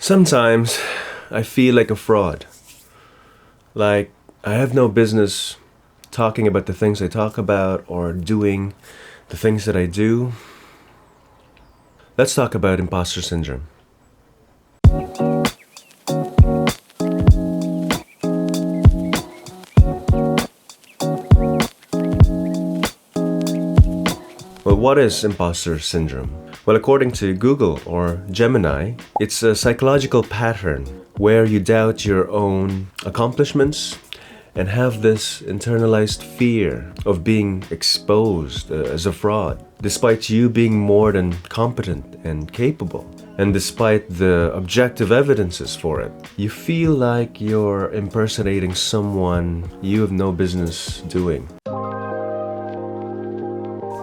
Sometimes I feel like a fraud. Like I have no business talking about the things I talk about or doing the things that I do. Let's talk about imposter syndrome. Well, what is imposter syndrome? Well, according to Google or Gemini, it's a psychological pattern where you doubt your own accomplishments and have this internalized fear of being exposed as a fraud, despite you being more than competent and capable. And despite the objective evidences for it, you feel like you're impersonating someone you have no business doing.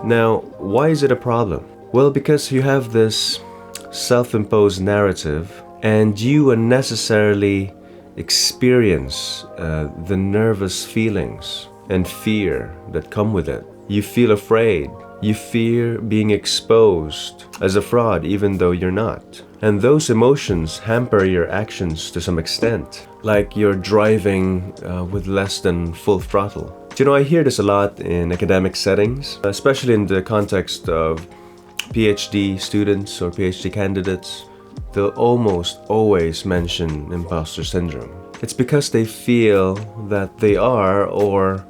Now, why is it a problem? Well, because you have this self-imposed narrative and you unnecessarily experience the nervous feelings and fear that come with it. You feel afraid. You fear being exposed as a fraud even though you're not. And those emotions hamper your actions to some extent, like you're driving with less than full throttle. You know, I hear this a lot in academic settings, especially in the context of PhD students or PhD candidates. They'll almost always mention imposter syndrome. It's because they feel that they are or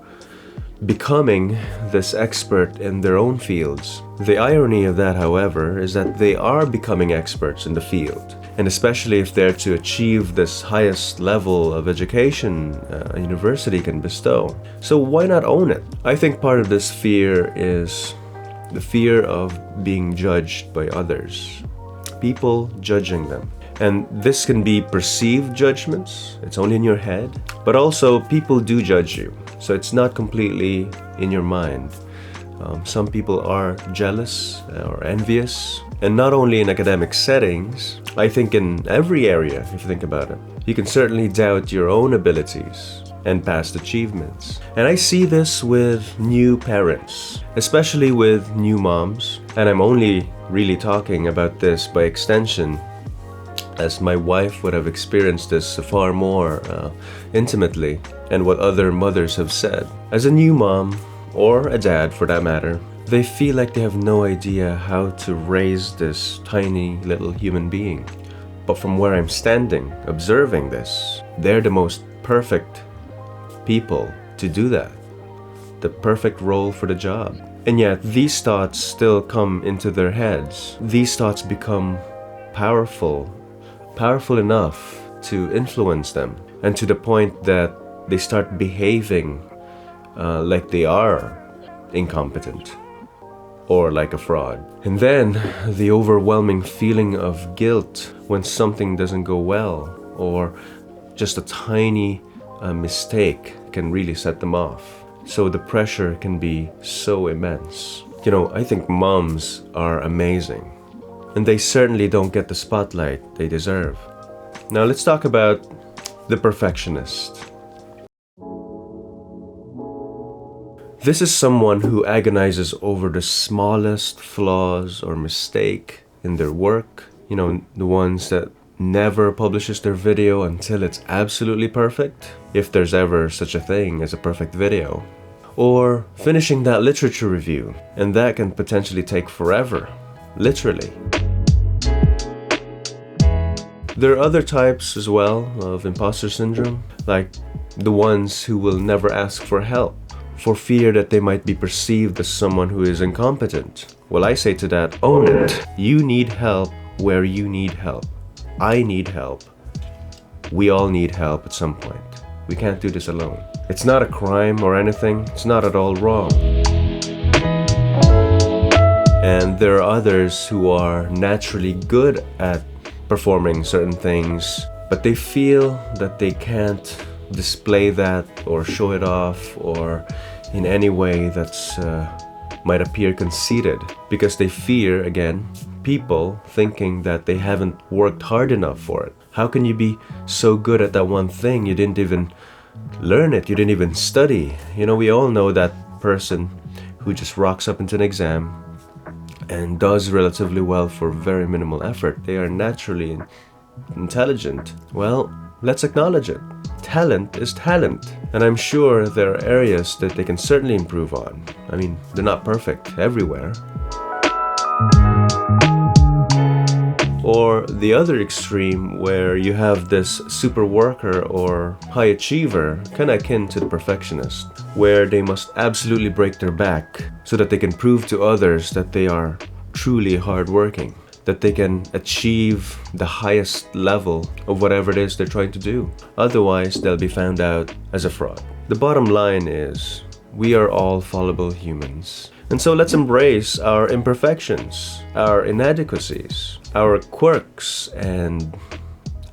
becoming this expert in their own fields. The irony of that, however, is that they are becoming experts in the field. And especially if they're to achieve this highest level of education a university can bestow. So why not own it? I think part of this fear is the fear of being judged by others. People judging them. And this can be perceived judgments, it's only in your head, but also people do judge you. So it's not completely in your mind. Some people are jealous or envious. And not only in academic settings, I think in every area, if you think about it. You can certainly doubt your own abilities and past achievements. And I see this with new parents, especially with new moms. And I'm only really talking about this by extension, as my wife would have experienced this far more intimately, and what other mothers have said. As a new mom, or a dad for that matter, they feel like they have no idea how to raise this tiny little human being. But from where I'm standing, observing this, they're the most perfect people to do that. The perfect role for the job. And yet, these thoughts still come into their heads. These thoughts become powerful enough to influence them, and to the point that they start behaving like they are incompetent or like a fraud. And then the overwhelming feeling of guilt when something doesn't go well, or just a tiny mistake can really set them off. So the pressure can be so immense. You know, I think moms are amazing, and they certainly don't get the spotlight they deserve. Now let's talk about the perfectionist. This is someone who agonizes over the smallest flaws or mistake in their work. You know, the ones that never publishes their video until it's absolutely perfect, if there's ever such a thing as a perfect video. Or finishing that literature review, and that can potentially take forever, literally. There are other types as well of imposter syndrome, like the ones who will never ask for help, for fear that they might be perceived as someone who is incompetent. Well, I say to that, own it. You need help where you need help. I need help. We all need help at some point. We can't do this alone. It's not a crime or anything. It's not at all wrong. And there are others who are naturally good at performing certain things, but they feel that they can't display that or show it off or in any way that's might appear conceited, because they fear, again, people thinking that they haven't worked hard enough for it. How can you be so good at that one thing? You didn't even learn it, you didn't even study. You know, we all know that person who just rocks up into an exam and does relatively well for very minimal effort. They are naturally intelligent, well, let's acknowledge it. Talent is talent, and I'm sure there are areas that they can certainly improve on. I mean, they're not perfect everywhere. Or the other extreme where you have this super worker or high achiever, kind of akin to the perfectionist, where they must absolutely break their back so that they can prove to others that they are truly hardworking, that they can achieve the highest level of whatever it is they're trying to do. Otherwise, they'll be found out as a fraud. The bottom line is, we are all fallible humans. And so let's embrace our imperfections, our inadequacies, our quirks and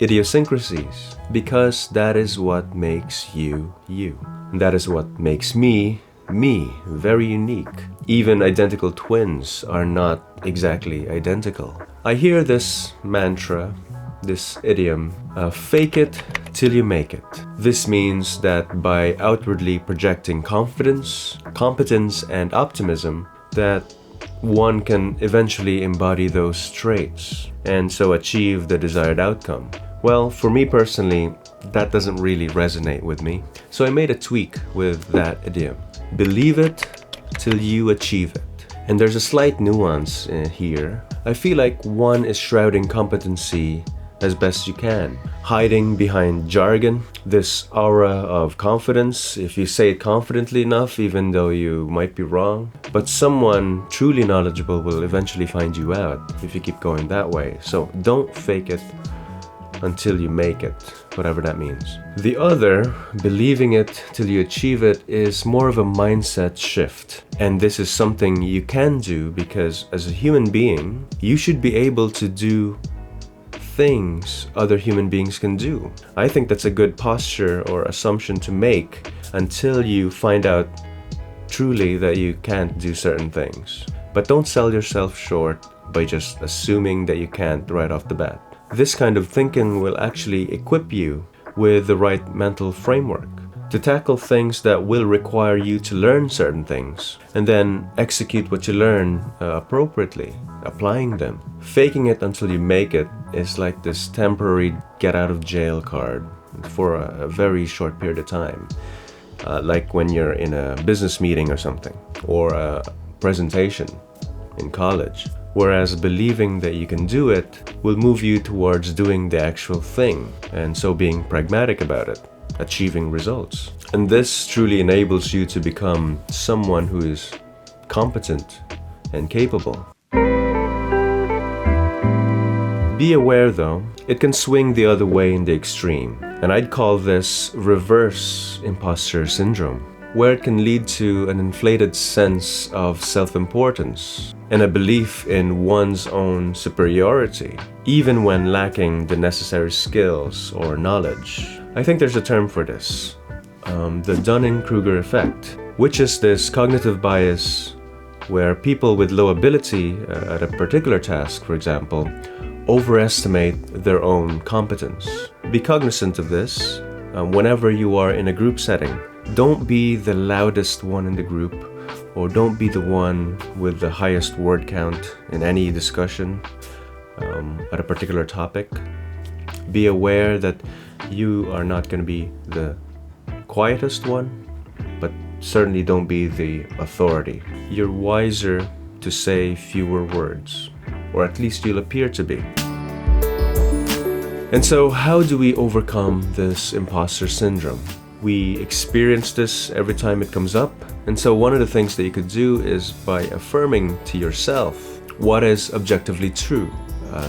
idiosyncrasies, because that is what makes you, you. And that is what makes me, me, very unique. Even identical twins are not exactly identical. I hear this mantra, this idiom, fake it till you make it. This means that by outwardly projecting confidence, competence, and optimism, that one can eventually embody those traits and so achieve the desired outcome. Well, for me personally, that doesn't really resonate with me. So I made a tweak with that idiom. Believe it till you achieve it. And there's a slight nuance here. I feel like one is shrouding competency as best you can, hiding behind jargon, this aura of confidence, if you say it confidently enough, even though you might be wrong. But someone truly knowledgeable will eventually find you out if you keep going that way. So don't fake it until you make it, whatever that means. The other, believing it till you achieve it, is more of a mindset shift. And this is something you can do because as a human being, you should be able to do things other human beings can do. I think that's a good posture or assumption to make until you find out truly that you can't do certain things. But don't sell yourself short by just assuming that you can't right off the bat. This kind of thinking will actually equip you with the right mental framework to tackle things that will require you to learn certain things and then execute what you learn appropriately, applying them. Faking it until you make it is like this temporary get out of jail card for a very short period of time. Like when you're in a business meeting or something, or a presentation in college. Whereas believing that you can do it will move you towards doing the actual thing, and so being pragmatic about it, achieving results. And this truly enables you to become someone who is competent and capable. Be aware though, it can swing the other way in the extreme, and I'd call this reverse imposter syndrome, where it can lead to an inflated sense of self-importance and a belief in one's own superiority, even when lacking the necessary skills or knowledge. I think there's a term for this, the dunning-kruger effect, which is this cognitive bias where people with low ability at a particular task, for example, overestimate their own competence. Be cognizant of this whenever you are in a group setting. Don't be the loudest one in the group, or don't be the one with the highest word count in any discussion at a particular topic. Be aware that you are not going to be the quietest one, but certainly don't be the authority. You're wiser to say fewer words, or at least you'll appear to be. And so how do we overcome this imposter syndrome? We experience this every time it comes up. And so one of the things that you could do is by affirming to yourself what is objectively true.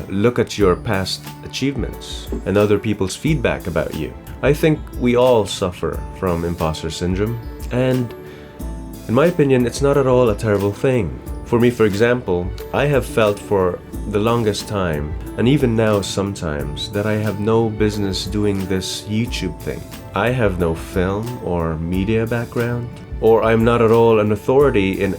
Look at your past achievements and other people's feedback about you. I think we all suffer from imposter syndrome, and in my opinion, it's not at all a terrible thing. For me, for example, I have felt for the longest time, and even now sometimes, that I have no business doing this YouTube thing. I have no film or media background, or I'm not at all an authority in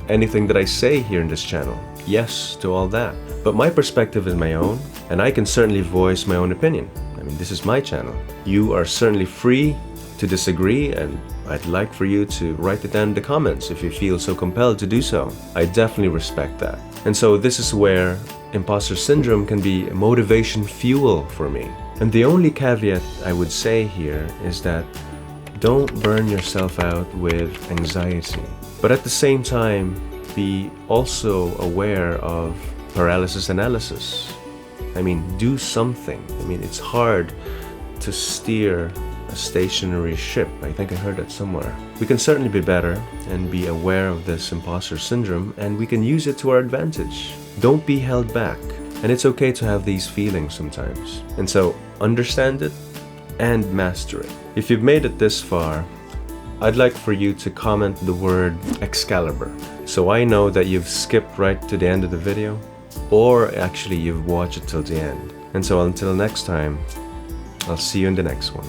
anything that I say here in this channel. Yes to all that. But my perspective is my own, and I can certainly voice my own opinion. I mean, this is my channel. You are certainly free to disagree, and I'd like for you to write it down in the comments if you feel so compelled to do so. I definitely respect that. And so this is where imposter syndrome can be motivation fuel for me. And the only caveat I would say here is that don't burn yourself out with anxiety. But at the same time, be also aware of paralysis analysis. I mean, do something. I mean, it's hard to steer a stationary ship. I think I heard that somewhere. We can certainly be better and be aware of this imposter syndrome, and we can use it to our advantage. Don't be held back. And it's okay to have these feelings sometimes. And so, understand it and master it. If you've made it this far, I'd like for you to comment the word Excalibur, so I know that you've skipped right to the end of the video, or actually you've watched it till the end. And so until next time, I'll see you in the next one.